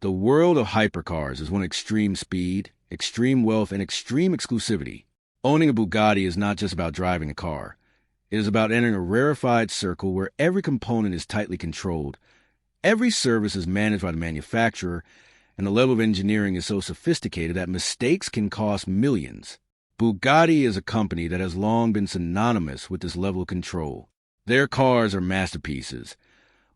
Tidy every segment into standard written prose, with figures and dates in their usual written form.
The world of hypercars is one of extreme speed, extreme wealth, and extreme exclusivity. Owning a Bugatti is not just about driving a car. It is about entering a rarefied circle where every component is tightly controlled, every service is managed by the manufacturer, and the level of engineering is so sophisticated that mistakes can cost millions. Bugatti is a company that has long been synonymous with this level of control. Their cars are masterpieces,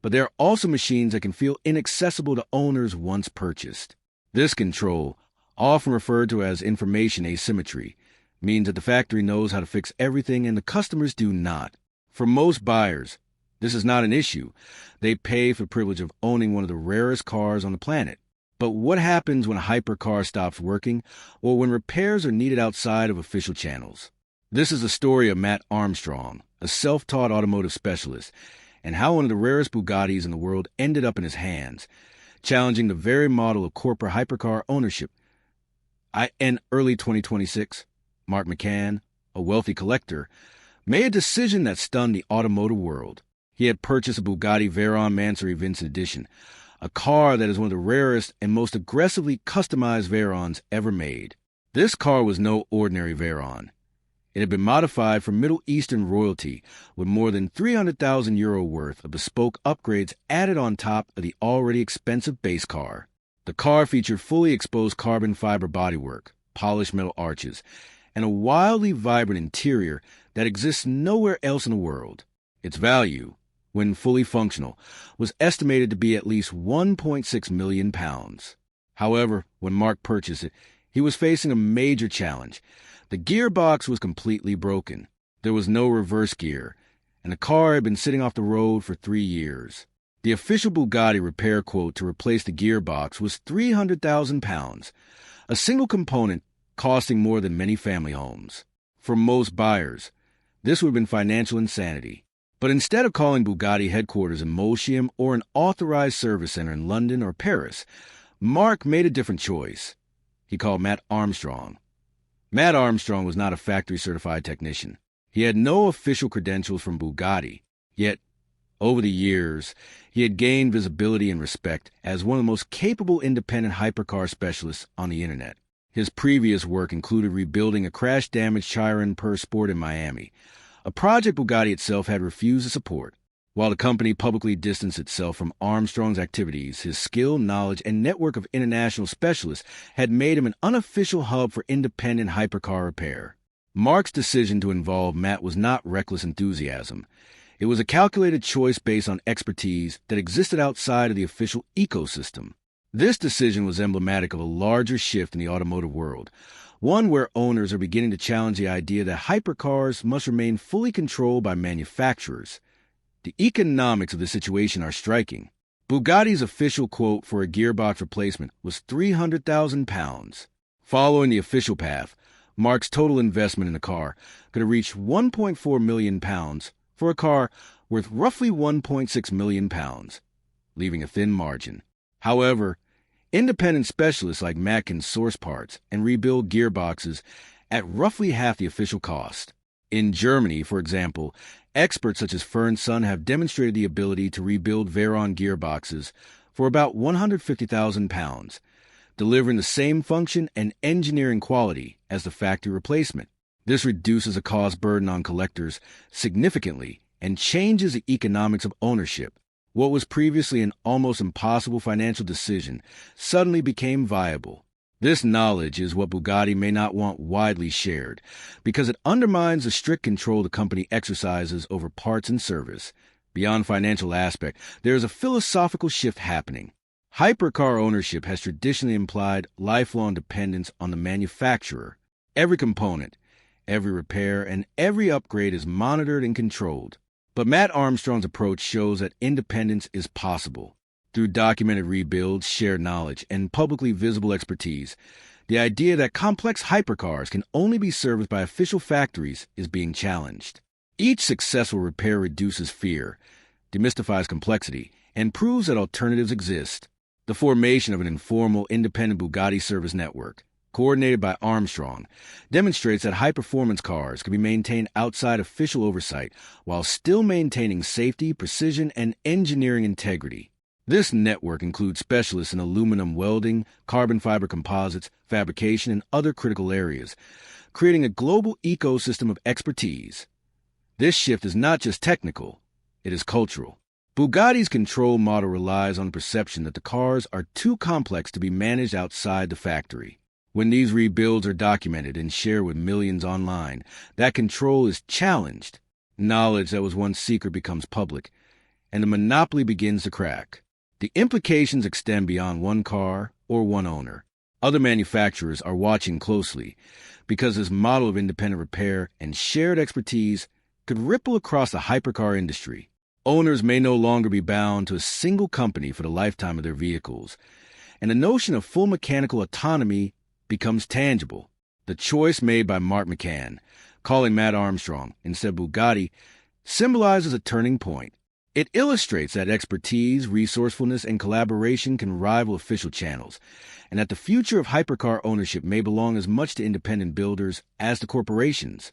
but they are also machines that can feel inaccessible to owners once purchased. This control, often referred to as information asymmetry, means that the factory knows how to fix everything and the customers do not. For most buyers, this is not an issue. They pay for the privilege of owning one of the rarest cars on the planet. But what happens when a hypercar stops working or when repairs are needed outside of official channels? This is the story of Mat Armstrong, a self-taught automotive specialist, and how one of the rarest Bugattis in the world ended up in his hands, challenging the very model of corporate hypercar ownership. In early 2026, Mark McCann, a wealthy collector, made a decision that stunned the automotive world. He had purchased a Bugatti Veyron Mansory Vincent Edition, a car that is one of the rarest and most aggressively customized Veyrons ever made. This car was no ordinary Veyron. It had been modified for Middle Eastern royalty with more than €300,000 worth of bespoke upgrades added on top of the already expensive base car. The car featured fully exposed carbon fiber bodywork, polished metal arches, and a wildly vibrant interior that exists nowhere else in the world. Its value, when fully functional, was estimated to be at least £1.6 million. However, when Mark purchased it, he was facing a major challenge. The gearbox was completely broken. There was no reverse gear, and the car had been sitting off the road for 3 years. The official Bugatti repair quote to replace the gearbox was £300,000, a single component costing more than many family homes. For most buyers, this would have been financial insanity. But instead of calling Bugatti headquarters in Molsheim or an authorized service center in London or Paris, Mark made a different choice. He called Mat Armstrong. Mat Armstrong was not a factory-certified technician. He had no official credentials from Bugatti. Yet, over the years, he had gained visibility and respect as one of the most capable independent hypercar specialists on the internet. His previous work included rebuilding a crash-damaged Chiron Per Sport in Miami, a project Bugatti itself had refused to support. While the company publicly distanced itself from Armstrong's activities, his skill, knowledge, and network of international specialists had made him an unofficial hub for independent hypercar repair. Mark's decision to involve Mat was not reckless enthusiasm. It was a calculated choice based on expertise that existed outside of the official ecosystem. This decision was emblematic of a larger shift in the automotive world, one where owners are beginning to challenge the idea that hypercars must remain fully controlled by manufacturers. The economics of the situation are striking. Bugatti's official quote for a gearbox replacement was £300,000. Following the official path, Mark's total investment in the car could have reached £1.4 million for a car worth roughly £1.6 million, leaving a thin margin. However, independent specialists like Mat can source parts and rebuild gearboxes at roughly half the official cost. In Germany, for example, experts such as Fern Sun have demonstrated the ability to rebuild Veyron gearboxes for about £150,000, delivering the same function and engineering quality as the factory replacement. This reduces the cost burden on collectors significantly and changes the economics of ownership. What was previously an almost impossible financial decision suddenly became viable. This knowledge is what Bugatti may not want widely shared, because it undermines the strict control the company exercises over parts and service. Beyond financial aspect, there is a philosophical shift happening. Hypercar ownership has traditionally implied lifelong dependence on the manufacturer. Every component, every repair, and every upgrade is monitored and controlled. But Mat Armstrong's approach shows that independence is possible. Through documented rebuilds, shared knowledge, and publicly visible expertise, the idea that complex hypercars can only be serviced by official factories is being challenged. Each successful repair reduces fear, demystifies complexity, and proves that alternatives exist. The formation of an informal, independent Bugatti service network, coordinated by Armstrong, demonstrates that high-performance cars can be maintained outside official oversight while still maintaining safety, precision, and engineering integrity. This network includes specialists in aluminum welding, carbon fiber composites, fabrication, and other critical areas, creating a global ecosystem of expertise. This shift is not just technical, it is cultural. Bugatti's control model relies on the perception that the cars are too complex to be managed outside the factory. When these rebuilds are documented and shared with millions online, that control is challenged. Knowledge that was once secret becomes public, and the monopoly begins to crack. The implications extend beyond one car or one owner. Other manufacturers are watching closely because this model of independent repair and shared expertise could ripple across the hypercar industry. Owners may no longer be bound to a single company for the lifetime of their vehicles, and the notion of full mechanical autonomy becomes tangible. The choice made by Mark McCann, calling Mat Armstrong instead of Bugatti, symbolizes a turning point. It illustrates that expertise, resourcefulness, and collaboration can rival official channels, and that the future of hypercar ownership may belong as much to independent builders as to corporations.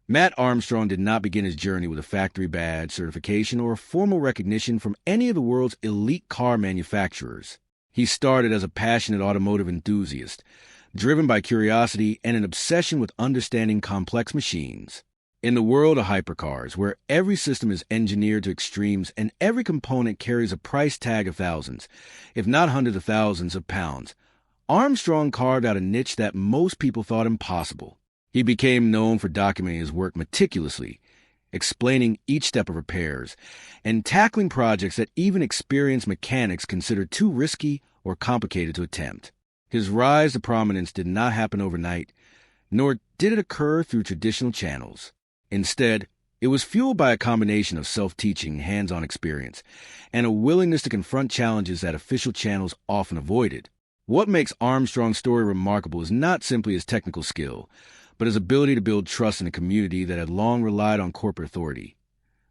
Mat Armstrong did not begin his journey with a factory badge, certification, or a formal recognition from any of the world's elite car manufacturers. He started as a passionate automotive enthusiast, driven by curiosity and an obsession with understanding complex machines. In the world of hypercars, where every system is engineered to extremes and every component carries a price tag of thousands, if not hundreds of thousands of pounds, Armstrong carved out a niche that most people thought impossible. He became known for documenting his work meticulously, explaining each step of repairs, and tackling projects that even experienced mechanics considered too risky or complicated to attempt. His rise to prominence did not happen overnight, nor did it occur through traditional channels. Instead, it was fueled by a combination of self-teaching, hands-on experience, and a willingness to confront challenges that official channels often avoided. What makes Armstrong's story remarkable is not simply his technical skill, but his ability to build trust in a community that had long relied on corporate authority.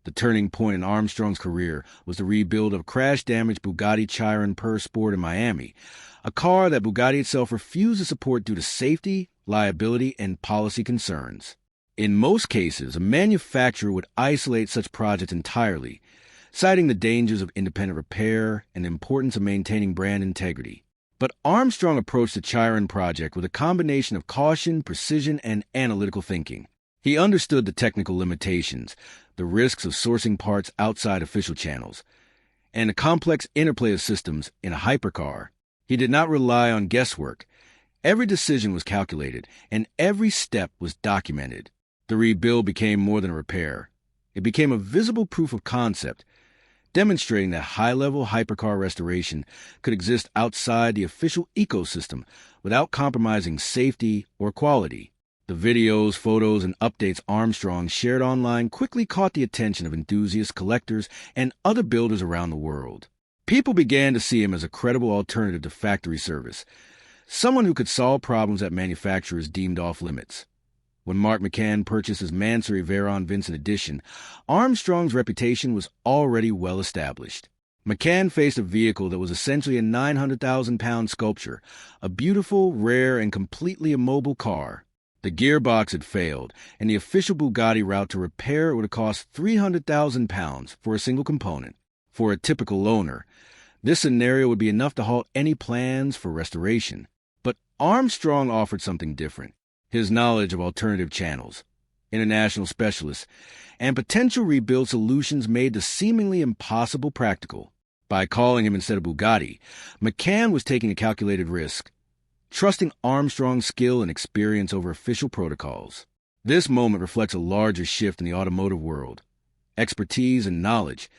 The turning point in Armstrong's career was the rebuild of a crash-damaged Bugatti Chiron Per Sport in Miami, a car that Bugatti itself refused to support due to safety, liability, and policy concerns. In most cases, a manufacturer would isolate such projects entirely, citing the dangers of independent repair and the importance of maintaining brand integrity. But Armstrong approached the Chiron project with a combination of caution, precision, and analytical thinking. He understood the technical limitations, the risks of sourcing parts outside official channels, and the complex interplay of systems in a hypercar. He did not rely on guesswork. Every decision was calculated, and every step was documented. The rebuild became more than a repair. It became a visible proof of concept, demonstrating that high-level hypercar restoration could exist outside the official ecosystem without compromising safety or quality. The videos, photos, and updates Armstrong shared online quickly caught the attention of enthusiasts, collectors, and other builders around the world. People began to see him as a credible alternative to factory service, someone who could solve problems that manufacturers deemed off-limits. When Mark McCann purchased his Mansory Veyron Vincent Edition, Armstrong's reputation was already well established. McCann faced a vehicle that was essentially a 900,000-pound sculpture, a beautiful, rare, and completely immobile car. The gearbox had failed, and the official Bugatti route to repair it would have cost 300,000 pounds for a single component. For a typical owner, this scenario would be enough to halt any plans for restoration. But Armstrong offered something different. His knowledge of alternative channels, international specialists, and potential rebuild solutions made the seemingly impossible practical. By calling him instead of Bugatti, McCann was taking a calculated risk, trusting Armstrong's skill and experience over official protocols. This moment reflects a larger shift in the automotive world. Expertise and knowledge,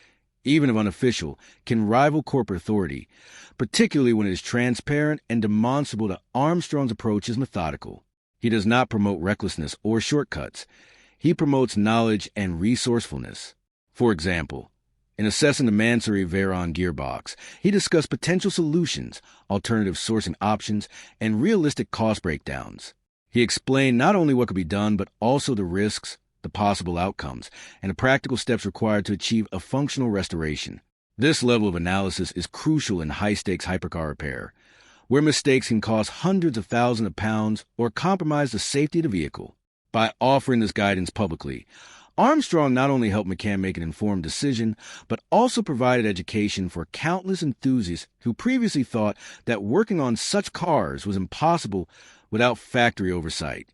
even if unofficial, can rival corporate authority, particularly when it is transparent and demonstrable that Armstrong's approach is methodical. He does not promote recklessness or shortcuts. He promotes knowledge and resourcefulness. For example, in assessing the Mansory Veyron gearbox, he discussed potential solutions, alternative sourcing options, and realistic cost breakdowns. He explained not only what could be done, but also the risks, the possible outcomes, and the practical steps required to achieve a functional restoration. This level of analysis is crucial in high-stakes hypercar repair, where mistakes can cost hundreds of thousands of pounds or compromise the safety of the vehicle. By offering this guidance publicly, Armstrong not only helped McCann make an informed decision, but also provided education for countless enthusiasts who previously thought that working on such cars was impossible without factory oversight.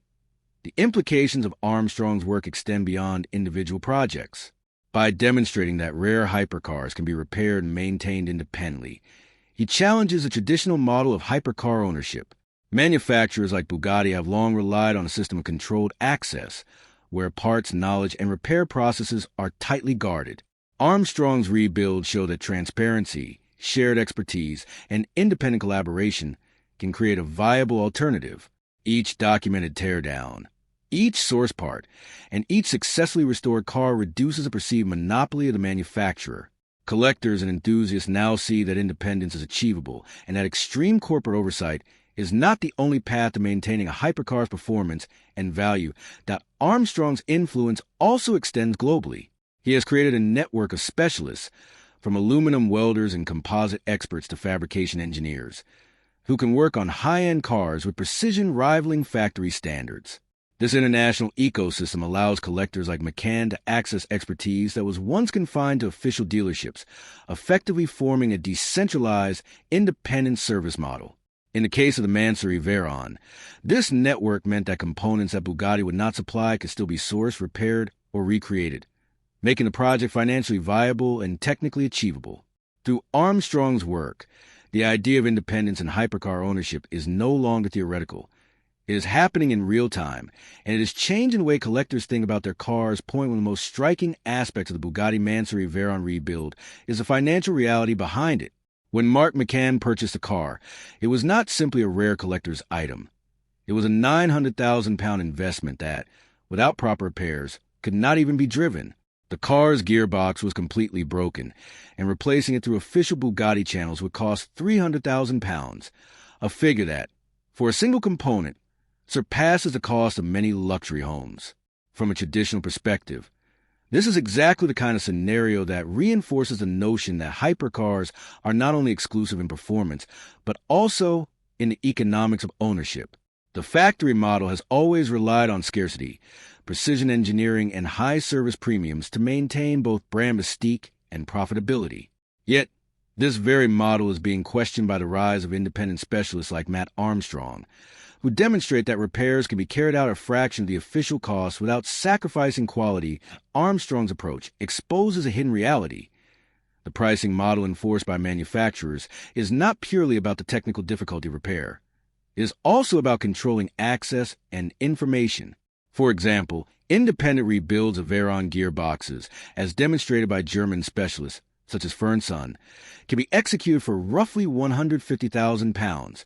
The implications of Armstrong's work extend beyond individual projects. By demonstrating that rare hypercars can be repaired and maintained independently, he challenges the traditional model of hypercar ownership. Manufacturers like Bugatti have long relied on a system of controlled access, where parts, knowledge, and repair processes are tightly guarded. Armstrong's rebuild show that transparency, shared expertise, and independent collaboration can create a viable alternative. Each documented teardown, each source part, and each successfully restored car reduces a perceived monopoly of the manufacturer. Collectors and enthusiasts now see that independence is achievable and that extreme corporate oversight is not the only path to maintaining a hypercar's performance and value, that Armstrong's influence also extends globally. He has created a network of specialists, from aluminum welders and composite experts to fabrication engineers, who can work on high-end cars with precision rivaling factory standards. This international ecosystem allows collectors like McCann to access expertise that was once confined to official dealerships, effectively forming a decentralized, independent service model. In the case of the Mansory Veyron, this network meant that components that Bugatti would not supply could still be sourced, repaired, or recreated, making the project financially viable and technically achievable. Through Armstrong's work, the idea of independence and hypercar ownership is no longer theoretical. It is happening in real time, and it is changing the way collectors think about their cars. One of the most striking aspects of the Bugatti Mansory Veyron rebuild is the financial reality behind it. When Mark McCann purchased the car, it was not simply a rare collector's item. It was a £900,000 investment that, without proper repairs, could not even be driven. The car's gearbox was completely broken, and replacing it through official Bugatti channels would cost £300,000, a figure that, for a single component, surpasses the cost of many luxury homes. From a traditional perspective, this is exactly the kind of scenario that reinforces the notion that hypercars are not only exclusive in performance, but also in the economics of ownership. The factory model has always relied on scarcity, precision engineering, and high service premiums to maintain both brand mystique and profitability. Yet, this very model is being questioned by the rise of independent specialists like Mat Armstrong, who demonstrate that repairs can be carried out at a fraction of the official cost without sacrificing quality. Armstrong's approach exposes a hidden reality. The pricing model enforced by manufacturers is not purely about the technical difficulty of repair. It is also about controlling access and information. For example, independent rebuilds of Veyron gearboxes, as demonstrated by German specialists such as Fernson, can be executed for roughly £150,000,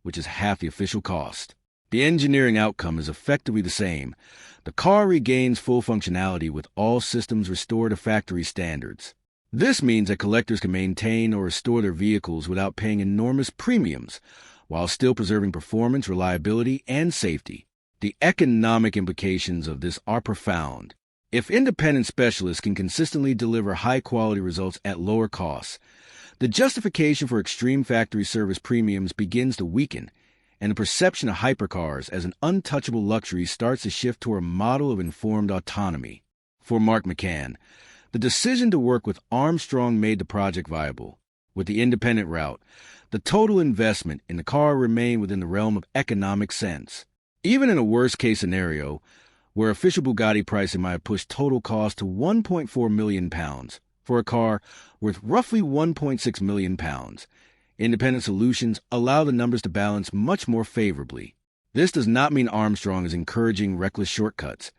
which is half the official cost. The engineering outcome is effectively the same. The car regains full functionality with all systems restored to factory standards. This means that collectors can maintain or restore their vehicles without paying enormous premiums, while still preserving performance, reliability, and safety. The economic implications of this are profound. If independent specialists can consistently deliver high-quality results at lower costs, the justification for extreme factory service premiums begins to weaken, and the perception of hypercars as an untouchable luxury starts to shift toward a model of informed autonomy. For Mark McCann, the decision to work with Armstrong made the project viable. With the independent route, the total investment in the car remained within the realm of economic sense. Even in a worst-case scenario, where official Bugatti pricing might have pushed total cost to £1.4 million for a car worth roughly £1.6 million, independent solutions allow the numbers to balance much more favorably. This does not mean Armstrong is encouraging reckless shortcuts.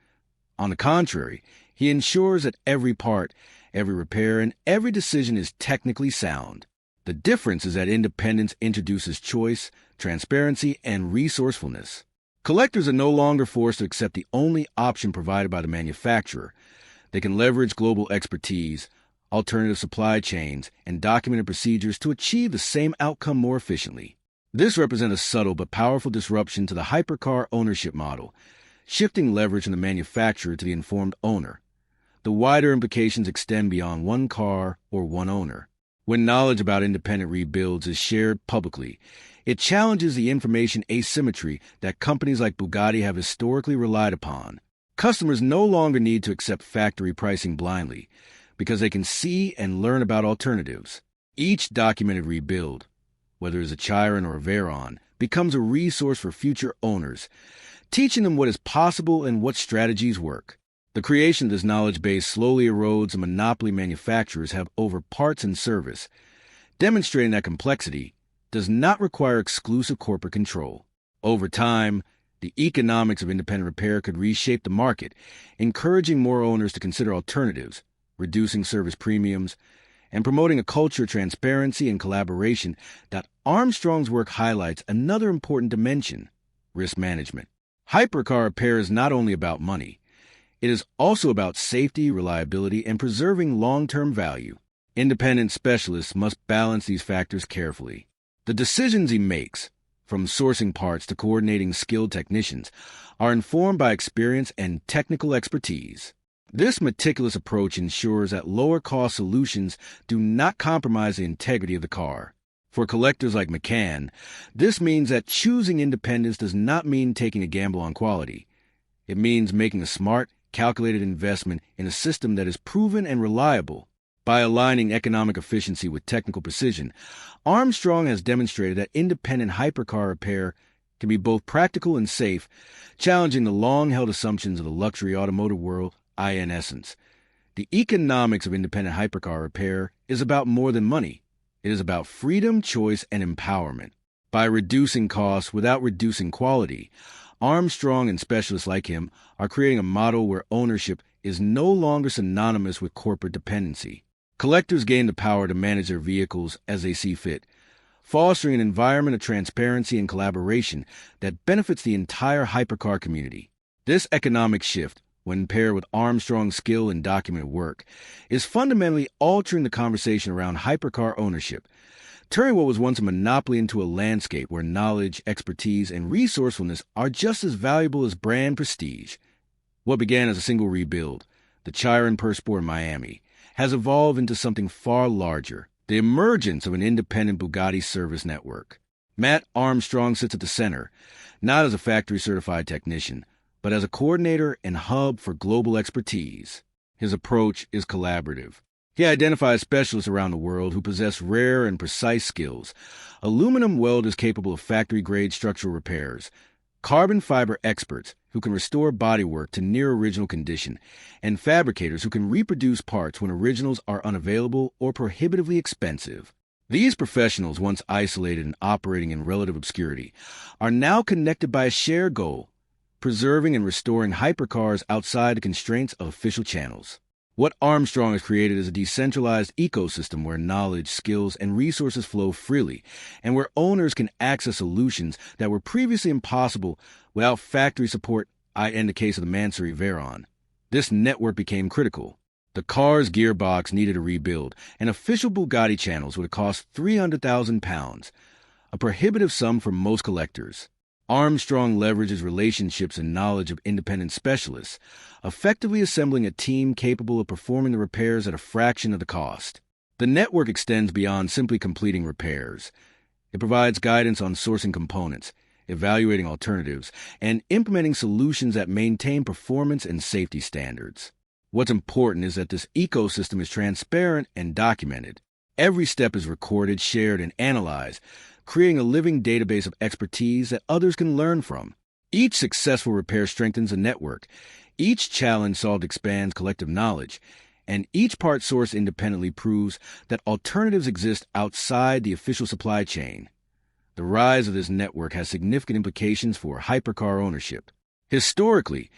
On the contrary, he ensures that every part, every repair, and every decision is technically sound. The difference is that independence introduces choice, transparency, and resourcefulness. Collectors are no longer forced to accept the only option provided by the manufacturer. They can leverage global expertise, alternative supply chains, and documented procedures to achieve the same outcome more efficiently. This represents a subtle but powerful disruption to the hypercar ownership model, shifting leverage from the manufacturer to the informed owner. The wider implications extend beyond one car or one owner. When knowledge about independent rebuilds is shared publicly, it challenges the information asymmetry that companies like Bugatti have historically relied upon. Customers no longer need to accept factory pricing blindly because they can see and learn about alternatives. Each documented rebuild, whether it's a Chiron or a Veyron, becomes a resource for future owners, teaching them what is possible and what strategies work. The creation of this knowledge base slowly erodes the monopoly manufacturers have over parts and service, demonstrating that complexity does not require exclusive corporate control. Over time, the economics of independent repair could reshape the market, encouraging more owners to consider alternatives, reducing service premiums, and promoting a culture of transparency and collaboration. That Armstrong's work highlights another important dimension: risk management. Hypercar repair is not only about money, it is also about safety, reliability, and preserving long-term value. Independent specialists must balance these factors carefully. The decisions he makes, from sourcing parts to coordinating skilled technicians, are informed by experience and technical expertise. This meticulous approach ensures that lower-cost solutions do not compromise the integrity of the car. For collectors like McCann, this means that choosing independence does not mean taking a gamble on quality. It means making a smart, calculated investment in a system that is proven and reliable. By aligning economic efficiency with technical precision, Armstrong has demonstrated that independent hypercar repair can be both practical and safe, challenging the long-held assumptions of the luxury automotive world. In essence, the economics of independent hypercar repair is about more than money. It is about freedom, choice, and empowerment. By reducing costs without reducing quality, Armstrong and specialists like him are creating a model where ownership is no longer synonymous with corporate dependency. Collectors gain the power to manage their vehicles as they see fit, fostering an environment of transparency and collaboration that benefits the entire hypercar community. This economic shift, when paired with Armstrong's skill and documented work, is fundamentally altering the conversation around hypercar ownership, turning what was once a monopoly into a landscape where knowledge, expertise, and resourcefulness are just as valuable as brand prestige. What began as a single rebuild, the Chiron Persport in Miami, has evolved into something far larger: the emergence of an independent Bugatti service network. Mat Armstrong sits at the center, not as a factory-certified technician, but as a coordinator and hub for global expertise. His approach is collaborative. He identifies specialists around the world who possess rare and precise skills: aluminum welders capable of factory-grade structural repairs, carbon fiber experts who can restore bodywork to near-original condition, and fabricators who can reproduce parts when originals are unavailable or prohibitively expensive. These professionals, once isolated and operating in relative obscurity, are now connected by a shared goal: preserving and restoring hypercars outside the constraints of official channels. What Armstrong has created is a decentralized ecosystem where knowledge, skills, and resources flow freely, and where owners can access solutions that were previously impossible without factory support, in the case of the Mansory Veyron. This network became critical. The car's gearbox needed a rebuild, and official Bugatti channels would have cost £300,000, a prohibitive sum for most collectors. Armstrong leverages relationships and knowledge of independent specialists, effectively assembling a team capable of performing the repairs at a fraction of the cost. The network extends beyond simply completing repairs. It provides guidance on sourcing components, evaluating alternatives, and implementing solutions that maintain performance and safety standards. What's important is that this ecosystem is transparent and documented. Every step is recorded, shared, and analyzed, creating a living database of expertise that others can learn from. Each successful repair strengthens a network, each challenge solved expands collective knowledge, and each part sourced independently proves that alternatives exist outside the official supply chain. The rise of this network has significant implications for hypercar ownership. Historically,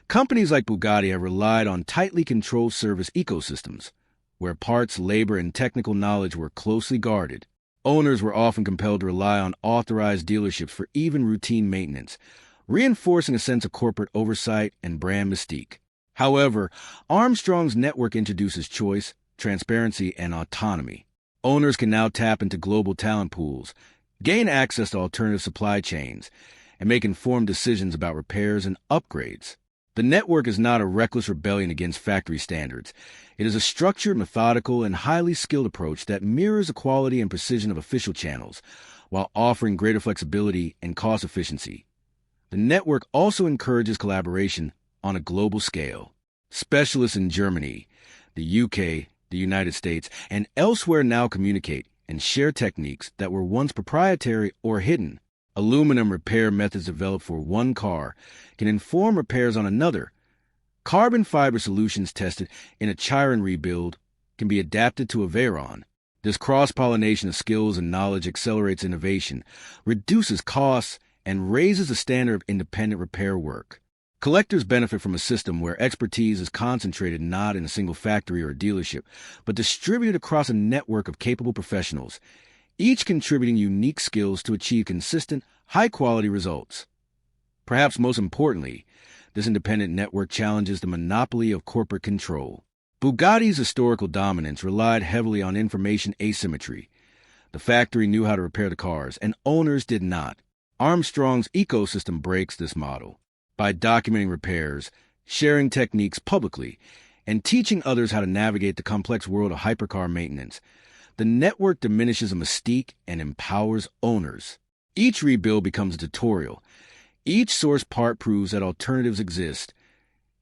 companies like Bugatti have relied on tightly controlled service ecosystems, where parts, labor, and technical knowledge were closely guarded. Owners were often compelled to rely on authorized dealerships for even routine maintenance, reinforcing a sense of corporate oversight and brand mystique. However, Armstrong's network introduces choice, transparency, and autonomy. Owners can now tap into global talent pools, gain access to alternative supply chains, and make informed decisions about repairs and upgrades. The network is not a reckless rebellion against factory standards. It is a structured, methodical, and highly skilled approach that mirrors the quality and precision of official channels, while offering greater flexibility and cost efficiency. The network also encourages collaboration on a global scale. Specialists in Germany, the UK, the United States, and elsewhere now communicate and share techniques that were once proprietary or hidden. Aluminum repair methods developed for one car can inform repairs on another. Carbon fiber solutions tested in a Chiron rebuild can be adapted to a Veyron. This cross-pollination of skills and knowledge accelerates innovation, reduces costs, and raises the standard of independent repair work. Collectors benefit from a system where expertise is concentrated not in a single factory or dealership, but distributed across a network of capable professionals, each contributing unique skills to achieve consistent, high-quality results. Perhaps most importantly, this independent network challenges the monopoly of corporate control. Bugatti's historical dominance relied heavily on information asymmetry. The factory knew how to repair the cars, and owners did not. Armstrong's ecosystem breaks this model. By documenting repairs, sharing techniques publicly, and teaching others how to navigate the complex world of hypercar maintenance, the network diminishes a mystique and empowers owners. Each rebuild becomes a tutorial. Each source part proves that alternatives exist.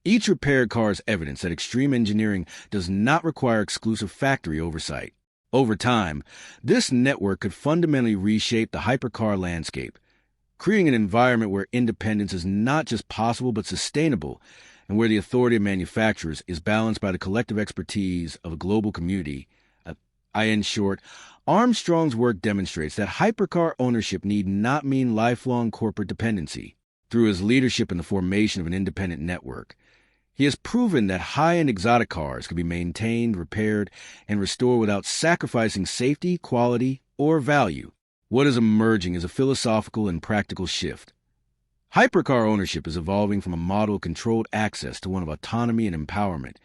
Each repaired car is evidence that extreme engineering does not require exclusive factory oversight. Over time, this network could fundamentally reshape the hypercar landscape, creating an environment where independence is not just possible but sustainable, and where the authority of manufacturers is balanced by the collective expertise of a global community. In short, Armstrong's work demonstrates that hypercar ownership need not mean lifelong corporate dependency. Through his leadership in the formation of an independent network, he has proven that high-end exotic cars can be maintained, repaired, and restored without sacrificing safety, quality, or value. What is emerging is a philosophical and practical shift. Hypercar ownership is evolving from a model of controlled access to one of autonomy and empowerment,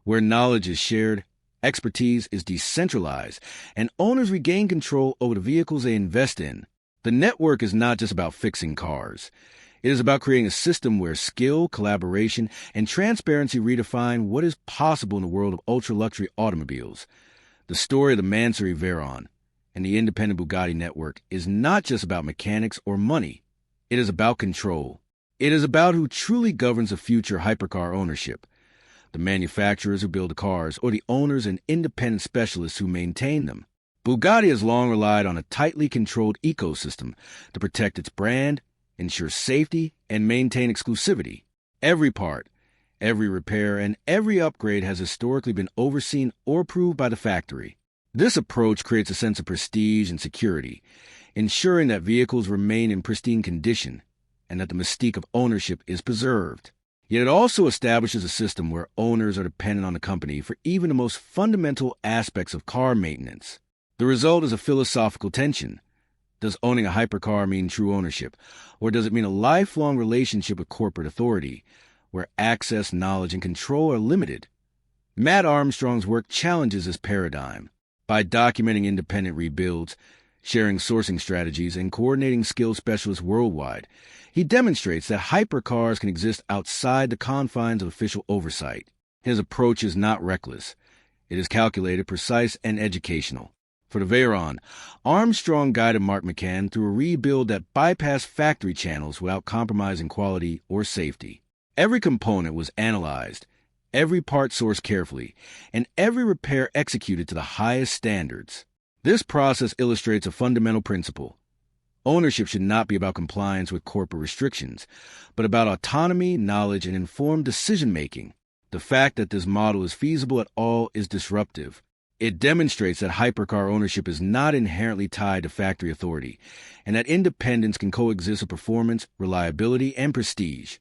where knowledge is shared, expertise is decentralized, and owners regain control over the vehicles they invest in. The network is not just about fixing cars. It is about creating a system where skill, collaboration, and transparency redefine what is possible in the world of ultra-luxury automobiles. The story of the Mansory Veyron and the independent Bugatti network is not just about mechanics or money. It is about control. It is about who truly governs the future hypercar ownership: the manufacturers who build the cars or the owners and independent specialists who maintain them. Bugatti has long relied on a tightly controlled ecosystem to protect its brand, ensure safety, and maintain exclusivity. Every part, every repair, and every upgrade has historically been overseen or approved by the factory. This approach creates a sense of prestige and security, ensuring that vehicles remain in pristine condition and that the mystique of ownership is preserved. Yet it also establishes a system where owners are dependent on the company for even the most fundamental aspects of car maintenance. The result is a philosophical tension. Does owning a hypercar mean true ownership, or does it mean a lifelong relationship with corporate authority, where access, knowledge, and control are limited? Mat Armstrong's work challenges this paradigm. By documenting independent rebuilds, sharing sourcing strategies, and coordinating skilled specialists worldwide, he demonstrates that hypercars can exist outside the confines of official oversight. His approach is not reckless. It is calculated, precise, and educational. For the Veyron, Armstrong guided Mark McCann through a rebuild that bypassed factory channels without compromising quality or safety. Every component was analyzed, every part sourced carefully, and every repair executed to the highest standards. This process illustrates a fundamental principle. Ownership should not be about compliance with corporate restrictions, but about autonomy, knowledge, and informed decision-making. The fact that this model is feasible at all is disruptive. It demonstrates that hypercar ownership is not inherently tied to factory authority, and that independence can coexist with performance, reliability, and prestige.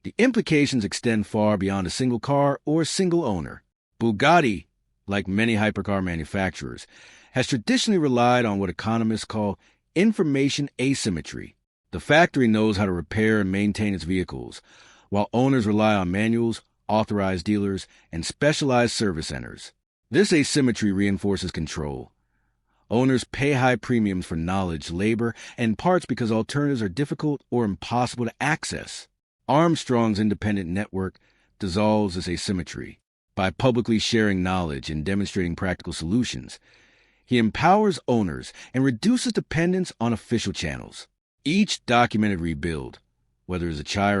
The implications extend far beyond a single car or a single owner. Bugatti, like many hypercar manufacturers, has traditionally relied on what economists call information asymmetry. The factory knows how to repair and maintain its vehicles, while owners rely on manuals, authorized dealers, and specialized service centers. This asymmetry reinforces control. Owners pay high premiums for knowledge, labor, and parts because alternatives are difficult or impossible to access. Armstrong's independent network dissolves this asymmetry. By publicly sharing knowledge and demonstrating practical solutions, he empowers owners and reduces dependence on official channels. Each documented rebuild, whether it's a Chiron